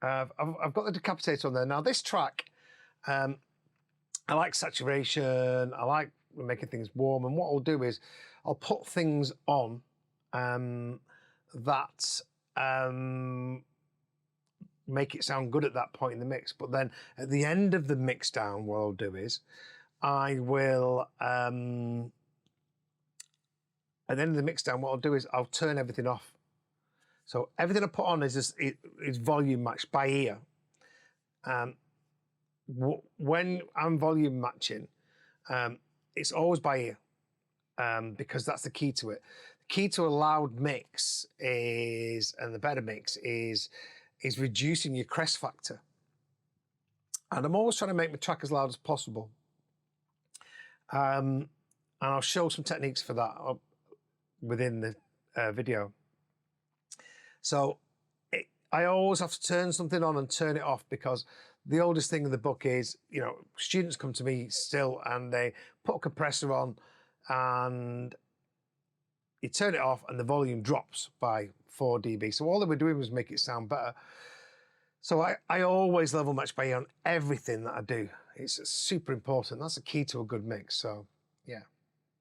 I've got the decapitator on there. Now this track, I like saturation, I like making things warm, and what I'll do is I'll put things on that make it sound good at that point in the mix. But then at the end of the mix down, what I'll do is I will, at the end of the mix down, what I'll do is I'll turn everything off. So everything I put on is volume matched by ear. When I'm volume matching, it's always by ear, because that's the key to it. The key to a loud mix is, and the better mix is reducing your crest factor. And I'm always trying to make my track as loud as possible. And I'll show some techniques for that within the video. So I always have to turn something on and turn it off, because the oldest thing in the book is, you know, students come to me still and they put a compressor on and you turn it off and the volume drops by 4 dB. So all they were doing was make it sound better. So I always level match by ear on everything that I do. It's super important. That's the key to a good mix. So yeah.